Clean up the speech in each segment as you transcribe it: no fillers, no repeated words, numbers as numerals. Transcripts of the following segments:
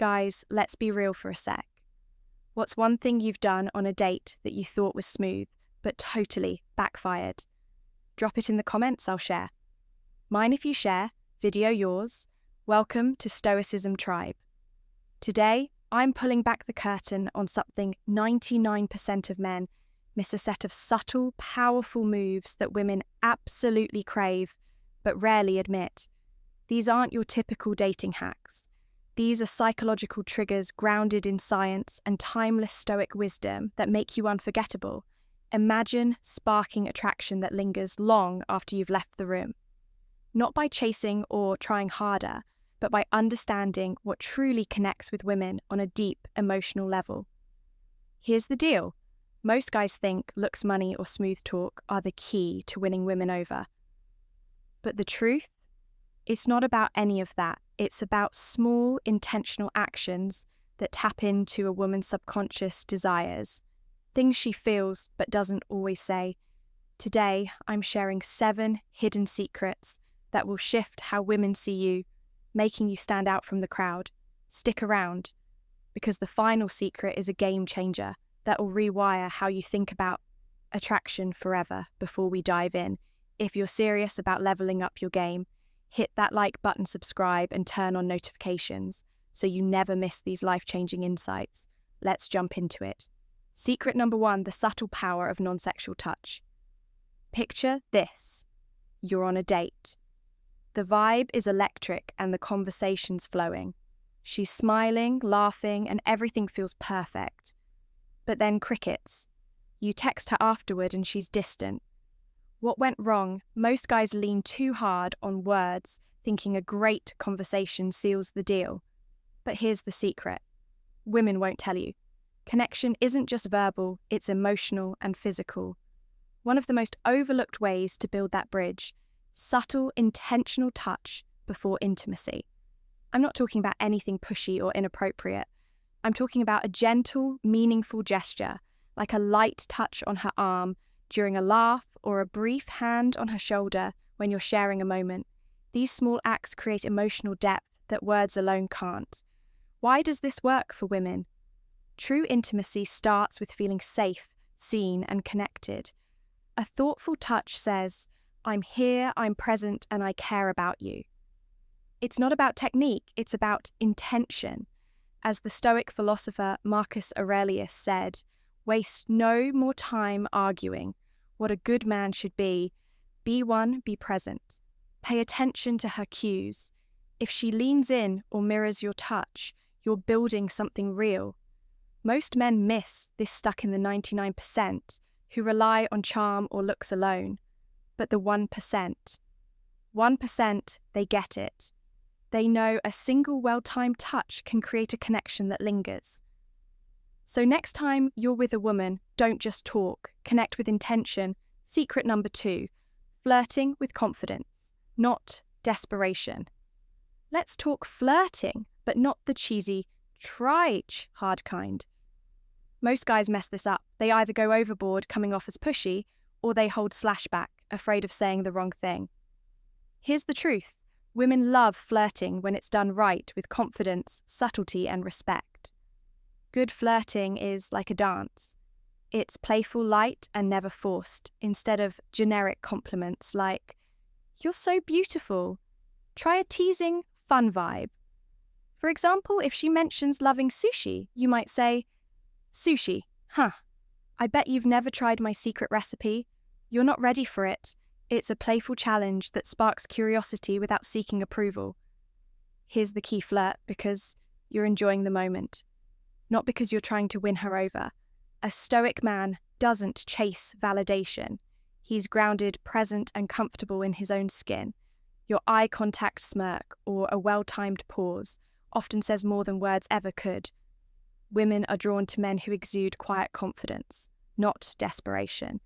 Guys, let's be real for a sec. What's one thing you've done on a date that you thought was smooth, but totally backfired? Drop it in the comments, I'll share. Mine if you share, video yours. Welcome to Stoicism Tribe. Today, I'm pulling back the curtain on something 99% of men miss: a set of subtle, powerful moves that women absolutely crave, but rarely admit. These aren't your typical dating hacks. These are psychological triggers grounded in science and timeless Stoic wisdom that make you unforgettable. Imagine sparking attraction that lingers long after you've left the room. Not by chasing or trying harder, but by understanding what truly connects with women on a deep emotional level. Here's the deal. Most guys think looks, money, or smooth talk are the key to winning women over. But the truth? It's not about any of that. It's about small, intentional actions that tap into a woman's subconscious desires, things she feels but doesn't always say. Today, I'm sharing 7 hidden secrets that will shift how women see you, making you stand out from the crowd. Stick around, because the final secret is a game changer that will rewire how you think about attraction forever. Before we dive in, if you're serious about leveling up your game, hit that like button, subscribe, and turn on notifications so you never miss these life-changing insights. Let's jump into it. Secret number 1, the subtle power of non-sexual touch. Picture this. You're on a date. The vibe is electric and the conversation's flowing. She's smiling, laughing, and everything feels perfect. But then crickets. You text her afterward and she's distant. What went wrong? Most guys lean too hard on words, thinking a great conversation seals the deal. But here's the secret. Women won't tell you. Connection isn't just verbal, it's emotional and physical. One of the most overlooked ways to build that bridge: subtle, intentional touch before intimacy. I'm not talking about anything pushy or inappropriate. I'm talking about a gentle, meaningful gesture, like a light touch on her arm during a laugh or a brief hand on her shoulder when you're sharing a moment. These small acts create emotional depth that words alone can't. Why does this work for women? True intimacy starts with feeling safe, seen, and connected. A thoughtful touch says, "I'm here, I'm present, and I care about you." It's not about technique, it's about intention. As the Stoic philosopher Marcus Aurelius said, "Waste no more time arguing. What a good man should be one, be present. Pay attention to her cues. If she leans in or mirrors your touch, you're building something real." Most men miss this, stuck in the 99% who rely on charm or looks alone. But the 1%, they get it. They know a single well-timed touch can create a connection that lingers. So next time you're with a woman, don't just talk, connect with intention. Secret number 2, flirting with confidence, not desperation. Let's talk flirting, but not the cheesy, try-hard kind. Most guys mess this up. They either go overboard, coming off as pushy, or they hold back, afraid of saying the wrong thing. Here's the truth. Women love flirting when it's done right, with confidence, subtlety, and respect. Good flirting is like a dance. It's playful, light, and never forced, instead of generic compliments like, "You're so beautiful." Try a teasing, fun vibe. For example, if she mentions loving sushi, you might say, "Sushi, huh? I bet you've never tried my secret recipe. You're not ready for it. It's a playful challenge that sparks curiosity without seeking approval." Here's the key flirt: because you're enjoying the moment, not because you're trying to win her over. A Stoic man doesn't chase validation. He's grounded, present, and comfortable in his own skin. Your eye contact smirk or a well-timed pause often says more than words ever could. Women are drawn to men who exude quiet confidence, not desperation.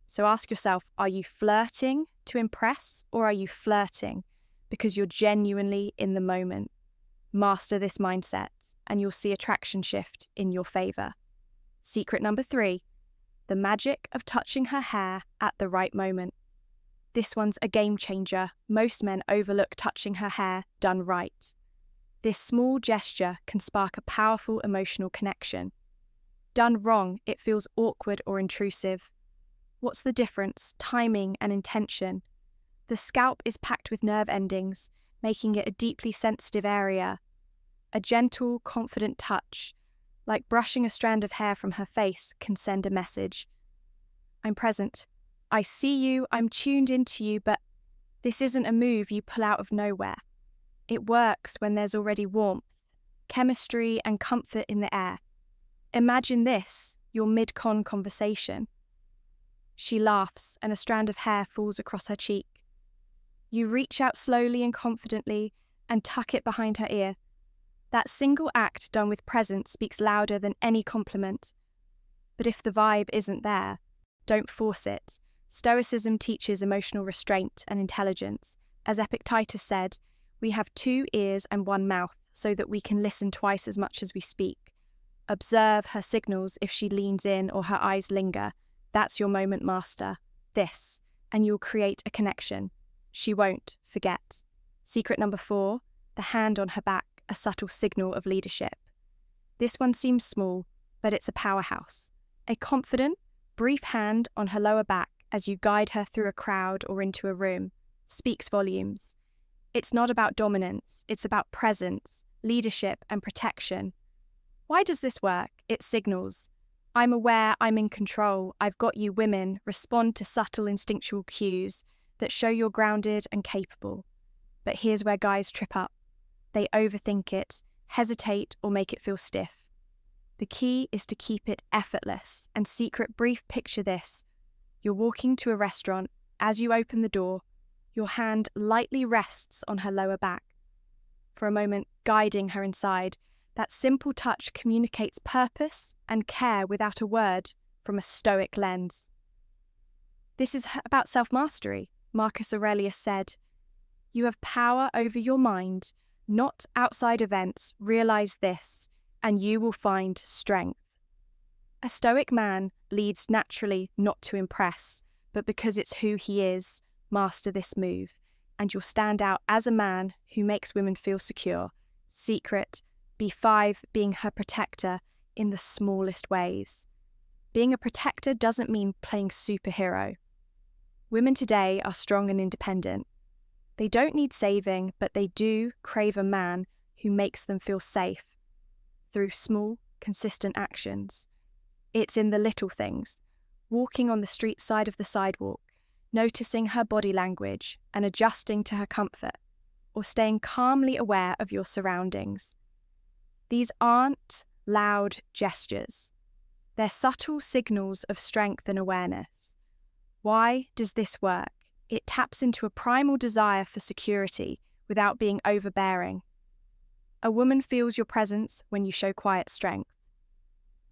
So ask yourself, are you flirting to impress, or are you flirting because you're genuinely in the moment? Master this mindset, and you'll see attraction shift in your favor. Secret number 3, the magic of touching her hair at the right moment. This one's a game changer. Most men overlook touching her hair done right. This small gesture can spark a powerful emotional connection. Done wrong, it feels awkward or intrusive. What's the difference? Timing and intention. The scalp is packed with nerve endings, making it a deeply sensitive area. A gentle, confident touch, like brushing a strand of hair from her face, can send a message. I'm present. I see you, I'm tuned into you, but this isn't a move you pull out of nowhere. It works when there's already warmth, chemistry, and comfort in the air. Imagine this, your mid-con conversation. She laughs, and a strand of hair falls across her cheek. You reach out slowly and confidently and tuck it behind her ear. That single act done with presence speaks louder than any compliment. But if the vibe isn't there, don't force it. Stoicism teaches emotional restraint and intelligence. As Epictetus said, we have 2 ears and 1 mouth so that we can listen twice as much as we speak. Observe her signals if she leans in or her eyes linger. That's your moment, master. This, and you'll create a connection. She won't forget. Secret number 4, the hand on her back, a subtle signal of leadership. This one seems small, but it's a powerhouse. A confident, brief hand on her lower back as you guide her through a crowd or into a room speaks volumes. It's not about dominance, it's about presence, leadership, and protection. Why does this work? It signals. I'm aware, I'm in control, I've got you. Women respond to subtle instinctual cues that show you're grounded and capable. But here's where guys trip up. They overthink it, hesitate, or make it feel stiff. The key is to keep it effortless. And secret brief, picture this. You're walking to a restaurant. As you open the door, your hand lightly rests on her lower back. For a moment, guiding her inside. That simple touch communicates purpose and care without a word from a Stoic lens. This is about self-mastery. Marcus Aurelius said, "You have power over your mind, not outside events. Realize this, and you will find strength." A Stoic man leads naturally, not to impress, but because it's who he is. Master this move, and you'll stand out as a man who makes women feel secure. Secret, B5 being her protector in the smallest ways. Being a protector doesn't mean playing superhero. Women today are strong and independent. They don't need saving, but they do crave a man who makes them feel safe through small, consistent actions. It's in the little things, walking on the street side of the sidewalk, noticing her body language and adjusting to her comfort, or staying calmly aware of your surroundings. These aren't loud gestures. They're subtle signals of strength and awareness. Why does this work? It taps into a primal desire for security without being overbearing. A woman feels your presence when you show quiet strength.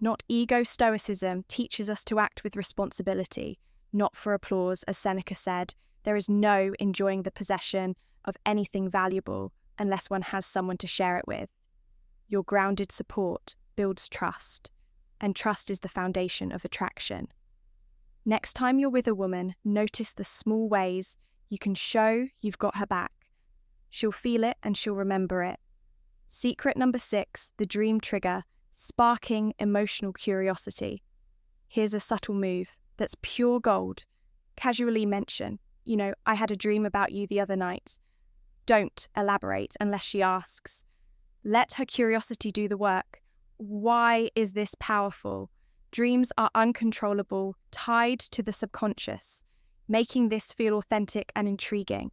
Not ego. Stoicism teaches us to act with responsibility, not for applause. As Seneca said, there is no enjoying the possession of anything valuable unless one has someone to share it with. Your grounded support builds trust, and trust is the foundation of attraction. Next time you're with a woman, notice the small ways you can show you've got her back. She'll feel it and she'll remember it. Secret number 6, the dream trigger, sparking emotional curiosity. Here's a subtle move that's pure gold. Casually mention, I had a dream about you the other night. Don't elaborate unless she asks. Let her curiosity do the work. Why is this powerful? Dreams are uncontrollable, tied to the subconscious, making this feel authentic and intriguing.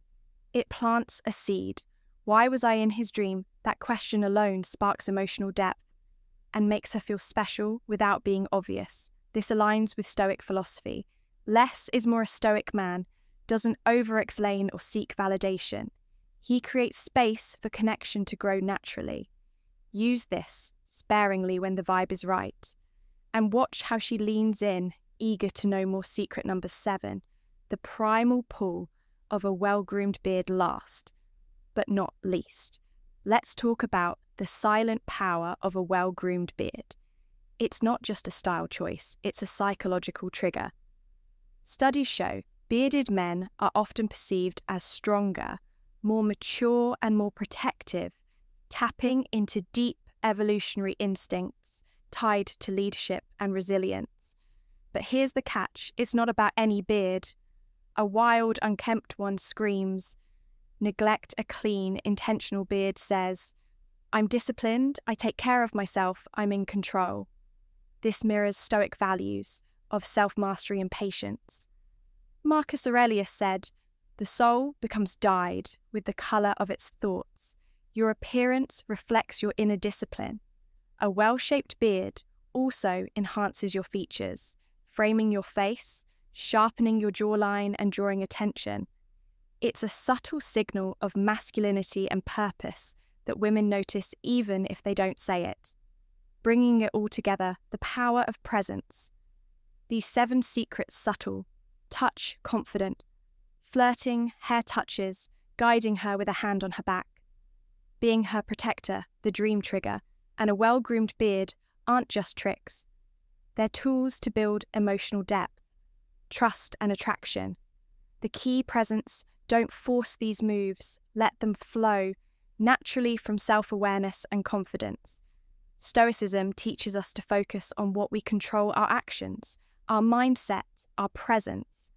It plants a seed. Why was I in his dream? That question alone sparks emotional depth and makes her feel special without being obvious. This aligns with Stoic philosophy. Less is more. A Stoic man doesn't over-explain or seek validation. He creates space for connection to grow naturally. Use this sparingly when the vibe is right. And watch how she leans in, eager to know more. Secret number 7, the primal pull of a well-groomed beard. Last, but not least, let's talk about the silent power of a well-groomed beard. It's not just a style choice, it's a psychological trigger. Studies show bearded men are often perceived as stronger, more mature, and more protective tapping into deep evolutionary instincts tied to leadership and resilience. But here's the catch, it's not about any beard. A wild, unkempt one screams, neglect a clean, intentional beard says, I'm disciplined, I take care of myself, I'm in control. This mirrors Stoic values of self-mastery and patience. Marcus Aurelius said, the soul becomes dyed with the colour of its thoughts. Your appearance reflects your inner discipline. A well-shaped beard also enhances your features, framing your face, sharpening your jawline and drawing attention. It's a subtle signal of masculinity and purpose that women notice even if they don't say it. Bringing it all together, the power of presence. These 7 secrets subtle, touch confident, flirting, hair touches, guiding her with a hand on her back. Being her protector, the dream trigger, and a well-groomed beard aren't just tricks. They're tools to build emotional depth, trust and attraction. The key presence, don't force these moves, let them flow naturally from self-awareness and confidence. Stoicism teaches us to focus on what we control our actions, our mindset, our presence.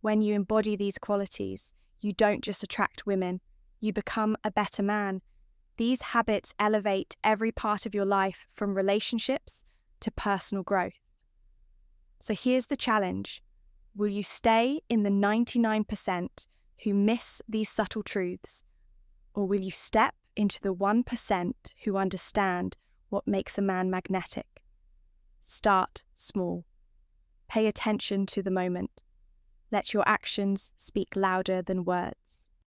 When you embody these qualities, you don't just attract women, you become a better man. These habits elevate every part of your life from relationships to personal growth. So here's the challenge. Will you stay in the 99% who miss these subtle truths, or will you step into the 1% who understand what makes a man magnetic? Start small. Pay attention to the moment. Let your actions speak louder than words.